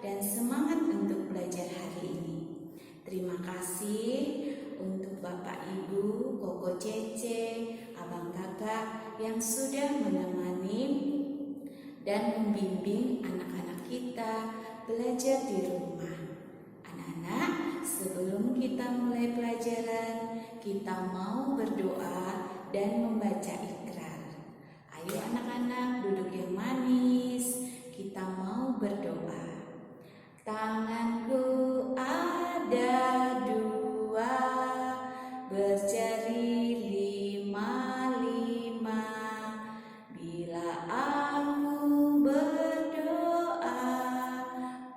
dan semangat untuk belajar hari ini. Terima kasih untuk Bapak Ibu, Koko Cece, Abang Kakak yang sudah menemani dan membimbing anak-anak kita belajar di rumah. Anak-anak, sebelum kita mulai pelajaran, kita mau berdoa dan membaca ikrar. Ayo anak-anak, duduk yang manis, kita mau berdoa. Tanganku ada dua, berjari lima-lima. Bila aku berdoa,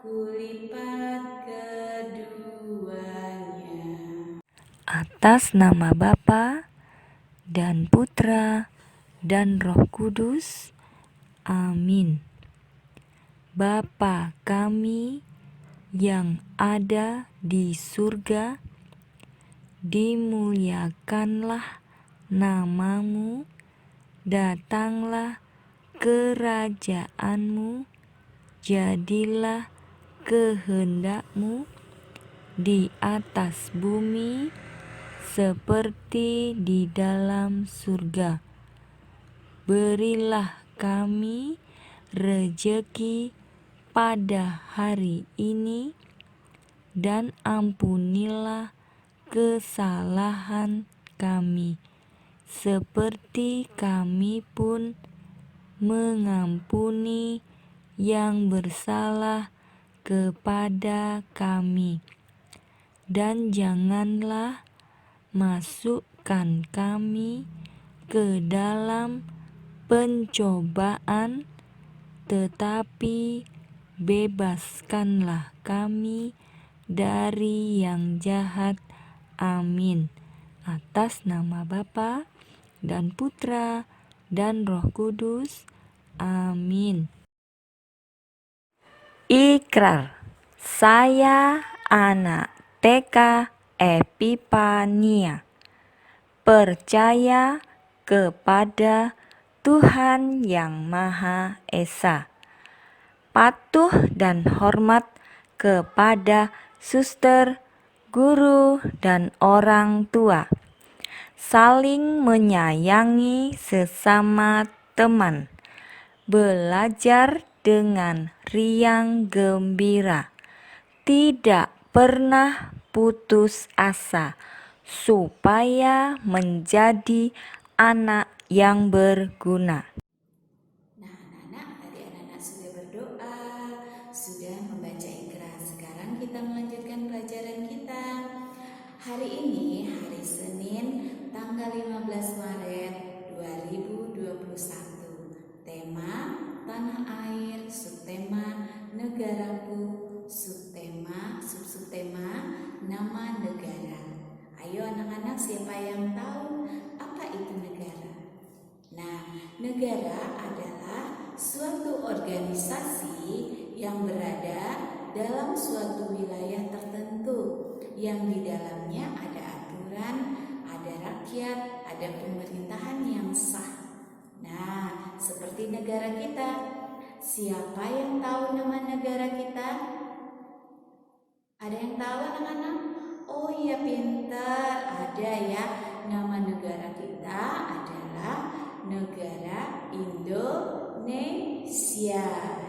kulipat keduanya. Atas nama Bapa dan Putra dan Roh Kudus. Amin. Bapa kami yang ada di surga, dimuliakanlah namamu, datanglah kerajaanmu, jadilah kehendakmu di atas bumi seperti di dalam surga. Berilah kami rejeki pada hari ini, dan ampunilah kesalahan kami, seperti kami pun mengampuni yang bersalah kepada kami. Dan janganlah masukkan kami ke dalam pencobaan, tetapi bebaskanlah kami dari yang jahat. Amin. Atas nama Bapa dan Putra dan Roh Kudus. Amin. Ikrar. Saya anak TK Epifania, percaya kepada Tuhan Yang Maha Esa, patuh dan hormat kepada suster, guru, dan orang tua, saling menyayangi sesama teman, belajar dengan riang gembira, tidak pernah putus asa, supaya menjadi anak yang berguna. Nah anak-anak, tadi anak-anak sudah berdoa, sudah membaca ikrar. Sekarang kita melanjutkan pelajaran kita. Hari ini hari Senin tanggal 15 Maret 2021. Tema tanah air, subtema negaraku, subtema nama negara. Ayo anak-anak, siapa yang tahu apa itu negara? Nah, negara adalah suatu organisasi yang berada dalam suatu wilayah tertentu yang di dalamnya ada aturan, ada rakyat, ada pemerintahan yang sah. Nah, seperti negara kita. Siapa yang tahu nama negara kita? Ada yang tahu anak-anak? Oh iya, pintar. Ada ya. Nama negara kita adalah negara Indonesia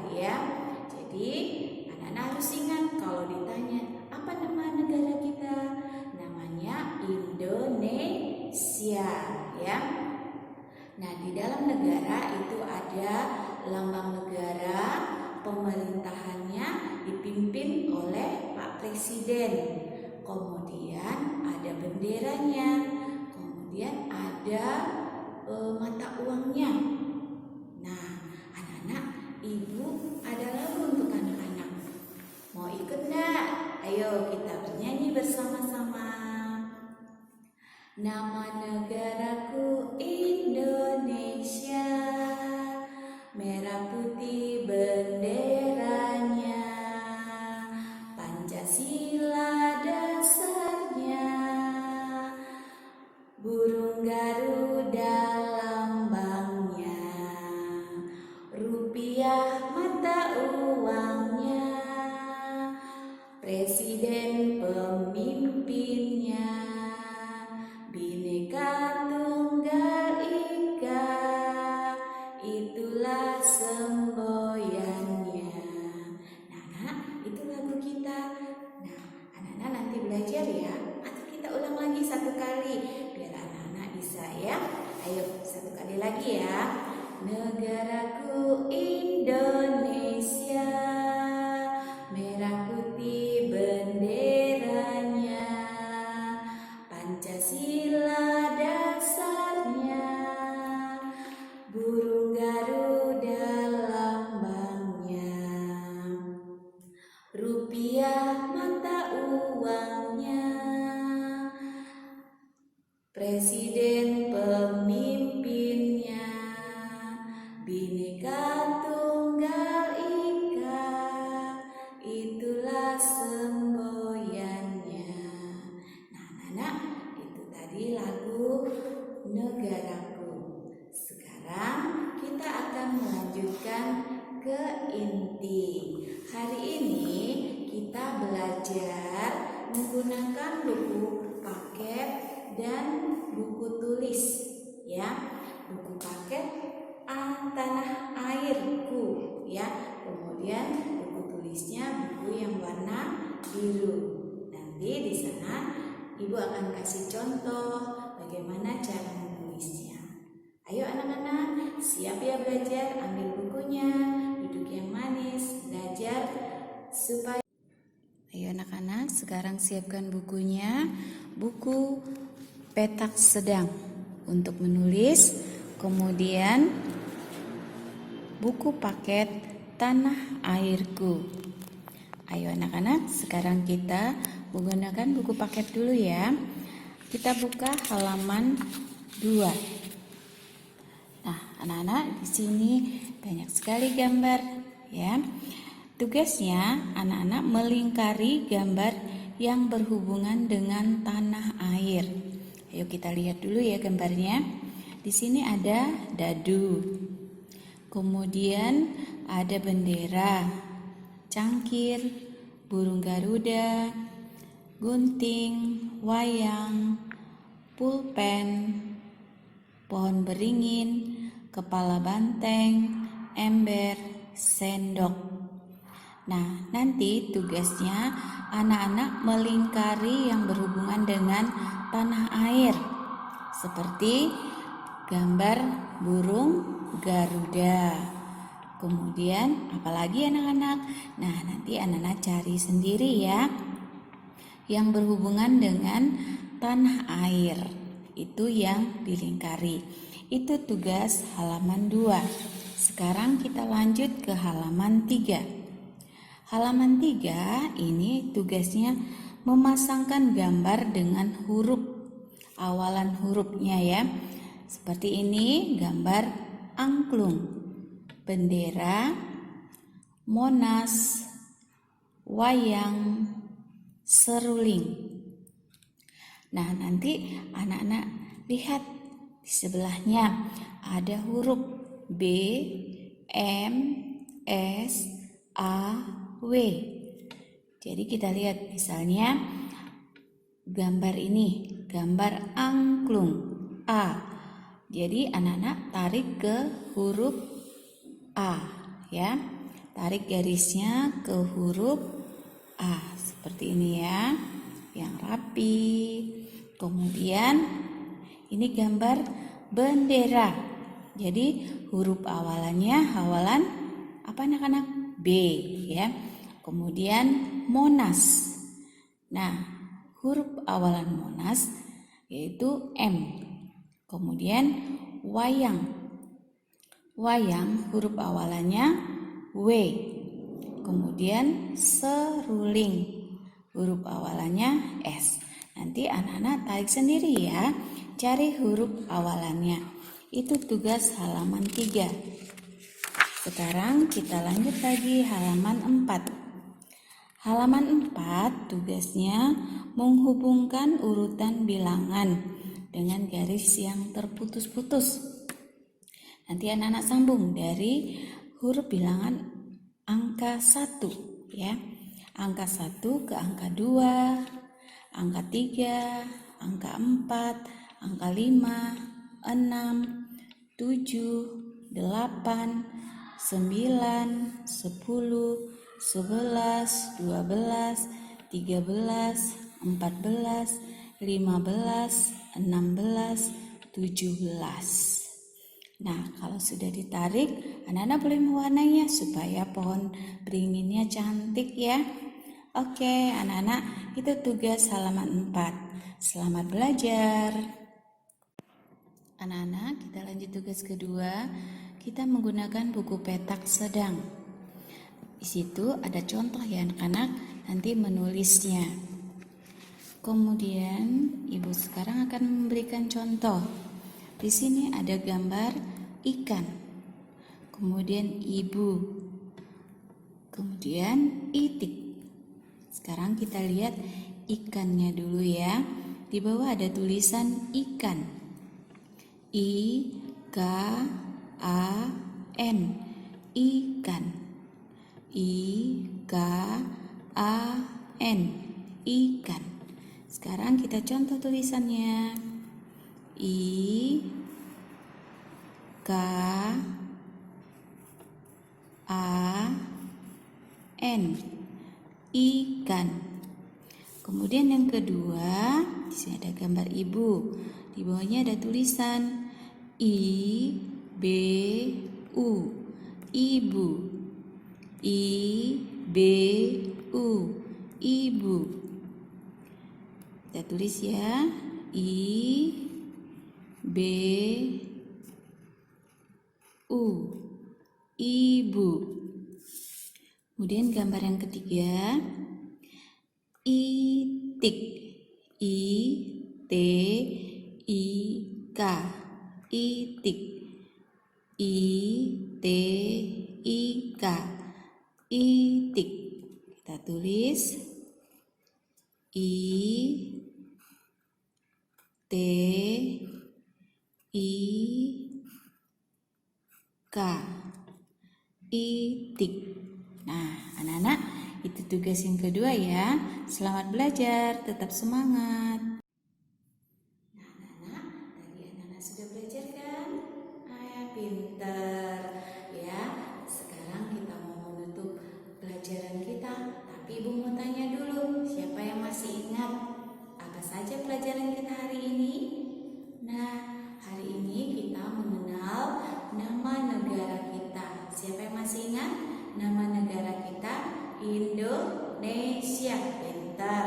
ya. Jadi anak-anak harus ingat kalau ditanya apa nama negara kita, namanya Indonesia ya. Nah, di dalam negara itu ada lambang negara, pemerintahannya dipimpin oleh Pak Presiden. Kemudian ada benderanya, kemudian ada mata uangnya. Nah, anak-anak, ibu ada lagu untuk anak-anak. Mau ikut enggak? Ayo kita bernyanyi bersama-sama. Nama negaraku Indonesia, merah putih benderanya, Pancasila dasarnya, burung garuda lambangnya, rupiah mata uangnya, lagu kita. Nah, anak-anak nanti belajar ya, atau kita ulang lagi satu kali biar anak-anak bisa ya. Ayo satu kali lagi ya. Negaraku Indonesia, merah putih benderanya, Pancasila dasarnya, burung garuda lambangnya, rupiah mata uangnya, presiden pemimpinnya, Bhinneka Tunggal Ika, itulah semboyannya. Nah, anak-anak, itu tadi lagu Negaraku. Sekarang kita akan melanjutkan ke inti. Hari ini kita belajar menggunakan buku paket dan buku tulis ya. Buku paket Tanah Airku ya. Kemudian buku tulisnya buku yang warna biru. Nanti di sana Ibu akan kasih contoh bagaimana cara menulisnya. Ayo anak-anak, siap ya belajar? Ambil bukunya, duduk yang manis, belajar supaya. Ayo anak-anak, sekarang siapkan bukunya, buku petak sedang untuk menulis, kemudian buku paket Tanah Airku. Ayo anak-anak, sekarang kita menggunakan buku paket dulu ya. Kita buka halaman 2. Nah, anak-anak, di sini banyak sekali gambar ya. Tugasnya anak-anak melingkari gambar yang berhubungan dengan tanah air. Ayo kita lihat dulu ya gambarnya. Di sini ada dadu. Kemudian ada bendera, cangkir, burung garuda, gunting, wayang, pulpen, pohon beringin, kepala banteng, ember, sendok. Nah, nanti tugasnya anak-anak melingkari yang berhubungan dengan tanah air. Seperti gambar burung garuda. Kemudian apalagi anak-anak? Nah, nanti anak-anak cari sendiri ya. Yang berhubungan dengan tanah air. Itu yang dilingkari. Itu tugas halaman 2. Sekarang kita lanjut ke halaman 3. Halaman 3 ini tugasnya memasangkan gambar dengan huruf. Awalan hurufnya ya. Seperti ini gambar angklung, bendera, Monas, wayang, seruling. Nah, nanti anak-anak lihat di sebelahnya ada huruf B, M, S, A, W. Jadi kita lihat misalnya gambar ini, gambar angklung A. Jadi anak-anak tarik ke huruf A ya. Tarik garisnya ke huruf A seperti ini ya. Yang rapi. Kemudian ini gambar bendera. Jadi huruf awalannya awalan apa anak-anak? B ya. Kemudian Monas. Nah, huruf awalan Monas yaitu M. Kemudian wayang. Wayang huruf awalannya W. Kemudian seruling. Huruf awalannya S. Nanti anak-anak tarik sendiri ya. Cari huruf awalannya. Itu tugas halaman 3. Sekarang kita lanjut lagi halaman 4. Halaman 4 tugasnya menghubungkan urutan bilangan dengan garis yang terputus-putus. Nanti anak-anak sambung dari huruf bilangan angka 1 ya. Angka 1 ke angka 2, angka 3, angka 4, angka 5, 6, 7, 8, 9, 10, 11, 12, 13, 14, 15, 16, 17. Nah, kalau sudah ditarik, anak-anak boleh mewarnainya supaya pohon beringinnya cantik ya. Oke, anak-anak, itu tugas halaman 4. Selamat belajar. Anak-anak, kita lanjut tugas kedua. Kita menggunakan buku petak sedang. Di situ ada contoh ya anak-anak, nanti menulisnya. Kemudian ibu sekarang akan memberikan contoh. Di sini ada gambar ikan. Kemudian ibu. Kemudian itik. Sekarang kita lihat ikannya dulu ya. Di bawah ada tulisan ikan. I-K-A-N. Ikan. I-K-A-N. Ikan. Sekarang kita contoh tulisannya. I-K-A-N. Ikan. Kemudian yang kedua, di sini ada gambar ibu. Di bawahnya ada tulisan I-B-U. Ibu. I-B-U. Ibu. Kita tulis ya. I-B-U. Ibu. Kemudian gambar yang ketiga, itik. I-T-I-K. Itik. I-T-I-K. Itik. Kita tulis I-T-I-K. Itik. Nah, anak-anak, itu tugas yang kedua ya. Selamat belajar, tetap semangat. Nah, anak-anak, tadi anak-anak sudah belajar kan? Pinter ya. Sekarang kita mau menutup pelajaran kita. Tapi ibu mau tanya dulu, siapa yang masih ingat apa saja pelajaran kita hari ini? Nah, hari ini kita mengenal nama negara kita. Siapa yang masih ingat? Nama negara kita Indonesia. Pintar.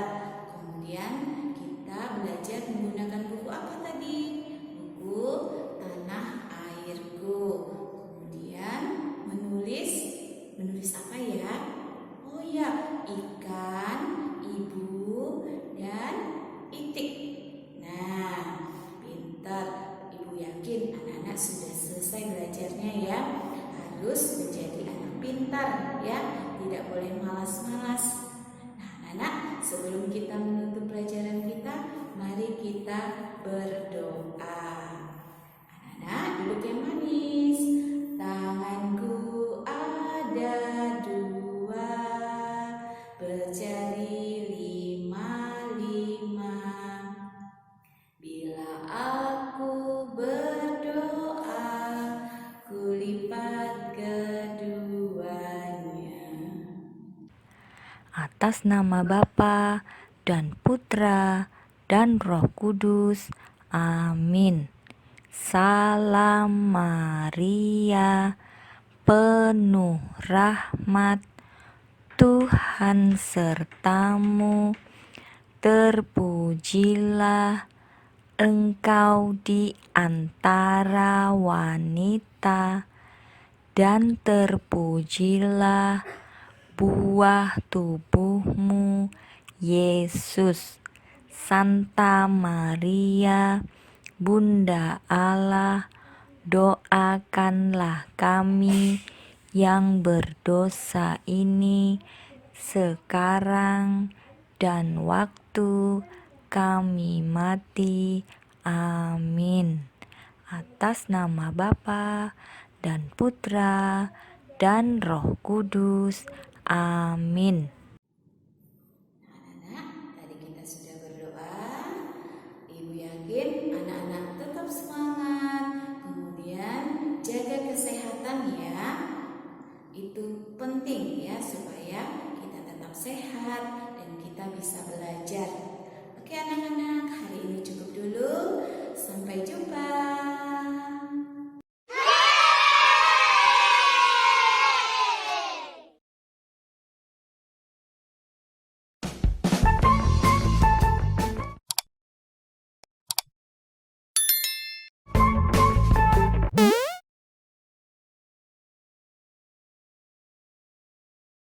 Kemudian kita belajar menggunakan buku apa tadi? Buku Tanah Airku. Kemudian menulis apa ya? Oh ya, ikan, ibu, dan itik. Nah, pintar. Ibu yakin anak-anak sudah selesai belajarnya ya. Harus menjadi anak pintar ya, tidak boleh malas-malas. Nah, anak-anak, sebelum kita menutup pelajaran kita, mari kita berdoa. Anak-anak, duduk yang manis. Tanganku ada dua, berjari 5. Bila aku berdoa, kulipat keduanya. Atas nama Bapa dan Putra dan Roh Kudus. Amin. Salam Maria, penuh rahmat, Tuhan sertamu. Terpujilah engkau di antara wanita, dan terpujilah buah tubuhmu, Yesus. Santa Maria, Bunda Allah, doakanlah kami yang berdosa ini sekarang dan waktu kami mati. Amin. Atas nama Bapa dan Putra dan Roh Kudus. Amin. Anak-anak, tadi kita sudah berdoa. Ibu yakin anak-anak tetap semangat. Kemudian jaga kesehatan ya. Itu penting ya, supaya sehat dan kita bisa belajar. Oke anak-anak, hari ini cukup dulu. Sampai jumpa.